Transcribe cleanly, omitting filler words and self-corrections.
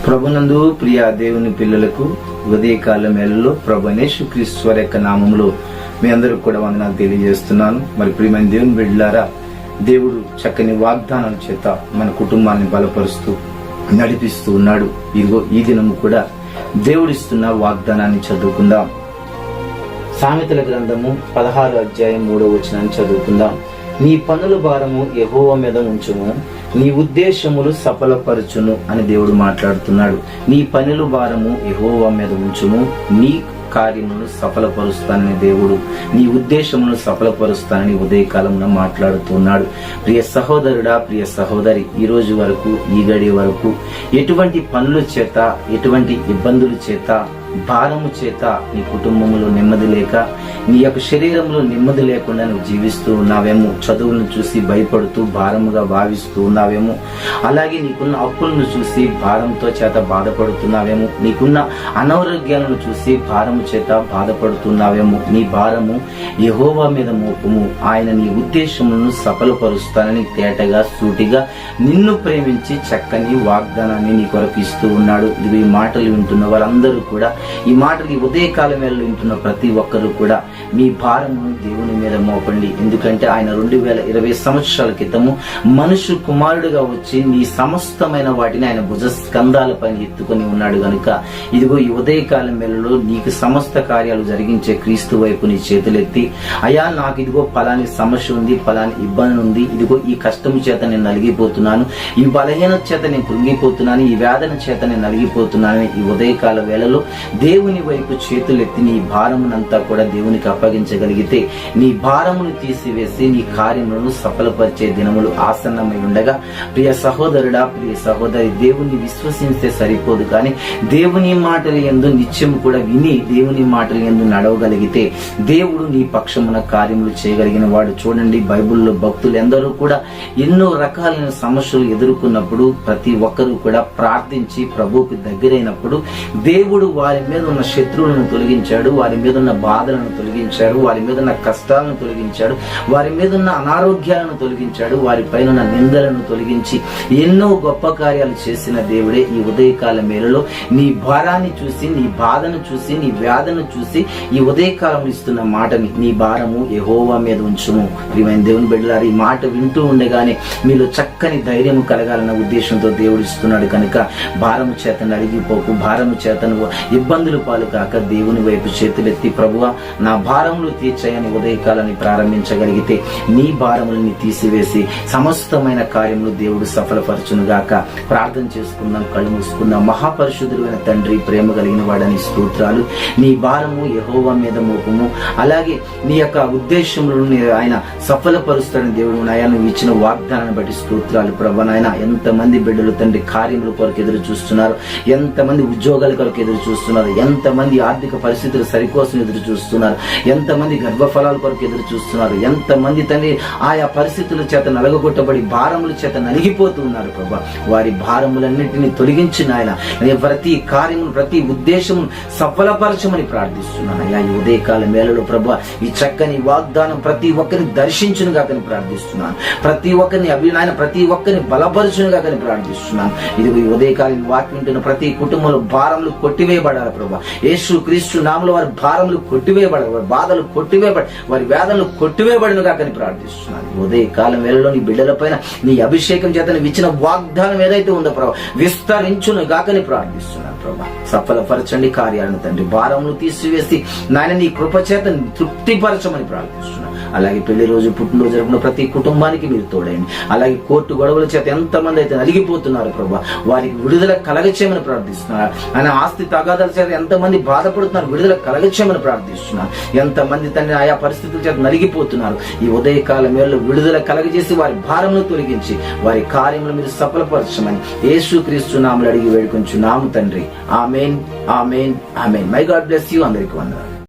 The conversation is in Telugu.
ప్రభునందు ప్రియ దేవుని పిల్లలకు ఉదయకాల మేళలో ప్రభు యేసుక్రీస్తు వారి యొక్క నామములో మీ అందరూ కూడా వందనాలు తెలియజేస్తున్నాను. మరి ప్రియమైన దేవుని బిడ్డలారా, దేవుడు చక్కని వాగ్దానాల చేత మన కుటుంబాన్ని బలపరుస్తూ నడిపిస్తూ ఉన్నాడు. ఇదిగో ఈ దినము కూడా దేవుడిస్తున్న వాగ్దానాన్ని చదువుకుందాం. సామెతల గ్రంథము 16వ అధ్యాయం 3వ వచనాన్ని చదువుకుందాం. నీ పనుల భారము యెహోవా మీద ఉంచుము, నీ ఉద్దేశములు సఫలపరచును అని దేవుడు మాట్లాడుతున్నాడు. నీ పనుల భారము యెహోవా మీద ఉంచుము, నీ కార్యమును సఫలపరుస్తానని దేవుడు నీ ఉద్దేశమును సఫలపరుస్తానని ఉదయకాలంలో మాట్లాడుతున్నాడు. ప్రియ సహోదరుడా, ప్రియ సహోదరి, ఈ రోజు వరకు, ఈ గడి వరకు ఎటువంటి పనుల చేత, ఎటువంటి ఇబ్బందుల చేత, భారము చేత నీ కుటుంబంలో నెమ్మది లేక, నీ యొక్క శరీరంలో నెమ్మది లేకుండా నువ్వు జీవిస్తూ ఉన్నావేమో. చదువులను చూసి భయపడుతూ భారముగా భావిస్తూ ఉన్నావేమో. అలాగే నీకున్న అప్పులను చూసి భారంతో చేత బాధపడుతున్నావేమో. నీకున్న అనారోగ్యాలను చూసి భారము చేత బాధపడుతున్నావేమో. నీ భారము యెహోవా మీద మోపము, ఆయన నీ ఉద్దేశములను సఫలపరుస్తానని తేటగా, సూటిగా నిన్ను ప్రేమించి చక్కని వాగ్దానాన్ని నీ కొరకు ఇస్తూ ఉన్నాడు. ఈ మాటలు వింటున్న వారందరూ కూడా, ఈ మాటలు ఈ ఉదయకాలం వేళ వింటున్న ప్రతి ఒక్కరూ కూడా మీ భారమును దేవుని మీద మోపండి. ఎందుకంటే ఆయన 2020 సంవత్సరాల క్రితము మనుషు కుమారుడుగా వచ్చి నీ సమస్తమైన వాటిని ఆయన భుజ స్కంధాల పైన ఎత్తుకొని ఉన్నాడు గనుక, ఇదిగో ఈ ఉదయకాలం వేళలో నీకు సమస్త కార్యాలు జరిగించే క్రీస్తు వైపు నీ చేతులెత్తి, అయ్యా నాకు ఇదిగో ఫలాని సమస్య ఉంది, ఫలాని ఇబ్బంది ఉంది, ఇదిగో ఈ కష్టము చేత నేను నలిగిపోతున్నాను, ఈ బలహీనత చేత నేను కృంగిపోతున్నాను, ఈ వేదన చేత నేను నలిగిపోతున్నాను, ఈ ఉదయకాల వేళలో దేవుని వైపు చేతులెత్తి నీ భారమునంతా కూడా దేవునికి అప్పగించగలిగితే, నీ భారమును తీసివేసి నీ కార్యములను సఫలపరిచే దినములు ఆసన్నమై ఉండగా, ప్రియ సహోదరుడా, ప్రియ సహోదరి, దేవుని విశ్వసిస్తే సరిపోదు, కానీ దేవుని మాటలు యందు నిత్యం కూడా విని దేవుని మాటలు యందు నడవగలిగితే దేవుడు నీ పక్షమున కార్యములు చేయగలిగిన వాడు. చూడండి, బైబిల్లో భక్తులు ఎందరూ కూడా ఎన్నో రకాలైన సమస్యలు ఎదుర్కొన్నప్పుడు ప్రతి ఒక్కరూ కూడా ప్రార్థించి ప్రభువుకి దగ్గరైనప్పుడు దేవుడు వారి మీద ఉన్న శత్రువులను తొలగించాడు, వారి మీద ఉన్న బాధలను తొలగించాడు, వారి మీద ఉన్న కష్టాలను తొలగించాడు, వారి మీద ఉన్న అనారోగ్యాలను తొలగించాడు, వారి పైన ఉన్న నిందలను తొలగించి ఎన్నో గొప్ప కార్యాలు చేసిన దేవుడే ఈ ఉదయకాల మేలులో నీ భారాన్ని చూసి, నీ బాధను చూసి, నీ వ్యాధను చూసి ఈ ఉదయకాలం ఇస్తున్న మాటని, నీ భారము యెహోవా మీద ఉంచుము. ప్రియమైన దేవుని బిడ్డలారా, ఈ మాట వింటూ ఉండగానే మీలో చక్కని ధైర్యం కలగాలన్న ఉద్దేశంతో దేవుడు ఇస్తున్నాడు కనుక, భారము చేత నలిగిపోకు, భారము చేత నువ్వు ఇబ్బందులు పాలు కాక దేవుని వైపు చేతులెత్తి, ప్రభువా నా భారములు తీర్చయని ఉదయకాలాన్ని ప్రారంభించగలిగితే నీ భారములని తీసివేసి సమస్తమైన కార్యములు దేవుడు సఫలపరచును గాక. ప్రార్థన చేసుకుందాం, కళ్ళు మూసుకుందాం. మహాపరిశుద్ధుడైన తండ్రి, ప్రేమ కలిగిన వాడని స్తోత్రాలు. నీ భారము యెహోవా మీద మోపము, అలాగే నీ యొక్క ఉద్దేశములను ఆయన సఫలపరుస్తాడని దేవుడు నాయన నువ్వు ఇచ్చిన వాగ్దానాన్ని బట్టి స్తోత్రాలు. ప్రభు నాయన, ఎంతమంది బిడ్డలు తండ్రి కార్యముల కొరకు ఎదురు చూస్తున్నారు, ఎంతమంది ఉద్యోగాల కొరకు ఎదురు చూస్తున్నారు, ఎంతమంది ఆర్థిక పరిస్థితులు సరికోసం ఎదురు చూస్తున్నారు, ఎంతమంది గర్భఫలాల కొరకు ఎదురు చూస్తున్నారు, ఎంతమంది తండ్రి ఆయా పరిస్థితుల చేత నలగొట్టబడి భారముల చేత నలిగిపోతూ ఉన్నారు. ప్రభా, వారి భారములన్నింటినీ తొలగించిన ఆయన ప్రతి కార్యమును, ప్రతి ఉద్దేశమును సఫలపరచమని ప్రార్థిస్తున్నాను. అయ్యా, ఈ ఉదయకాల మేళలో ప్రభా ఈ చక్కని వాగ్దానం ప్రతి ఒక్కరిని దర్శించును గాకని ప్రార్థిస్తున్నాను. ప్రతి ఒక్కరిని అభినాయన ప్రతి ఒక్కరిని బలపరచును గాకని ప్రార్థిస్తున్నాను. ఇది ఈ ఉదయకాలం వాక్యం వింటున్న ప్రతి కుటుంబంలో భారములు కొట్టివేయబడాలి ప్రభా. యేసు క్రీస్తు నామములో వారి భారములు కొట్టివేయబడాలి, వారి బాధలు కొట్టివేయబడి, వారి వేదనలు కొట్టివేయబడిన కాకని ప్రార్థిస్తున్నాను. ఉదయకాలం వేళలో నీ బిడ్డల పైన నీ అభిషేకం చేత నువ్వు ఇచ్చిన వాగ్దానం ఏదైతే ఉందో ప్రభా విస్తరించును గాకని ప్రార్థిస్తున్నాను. ప్రభా, సఫలపరచండి కార్యాలను తండ్రి. భారములు తీసివేసి నాయన నీ కృప చేత తృప్తిపరచమని ప్రార్థిస్తున్నాను. అలాగే పెళ్లి రోజు, పుట్టినరోజు జరుపుకున్న ప్రతి కుటుంబానికి మీరు తోడండి. అలాగే కోర్టు గొడవల చేత ఎంతమంది అయితే నలిగిపోతున్నారు ప్రభా, వారికి విడుదల కలగచేయమని ప్రార్థిస్తున్నారు. ఆయన ఆస్తి తగాదాల చేత ఎంతమంది బాధపడుతున్నారు, విడుదల కలగచేయమని ప్రార్థిస్తున్నారు. ఎంతమంది తండ్రి ఆయా పరిస్థితుల చేత నలిగిపోతున్నారు, ఈ ఉదయకాల మేళలో విడుదల కలగజేసి వారి భారమును తొలగించి వారి కార్యములు మీరు సఫలపరచమని యేసుక్రీస్తు నామములో అడిగి వేడుకొంచున్నాము తండ్రి. ఆమేన్, ఆమేన్, ఆమేన్. My God bless you. అందరికీ వందనాలు.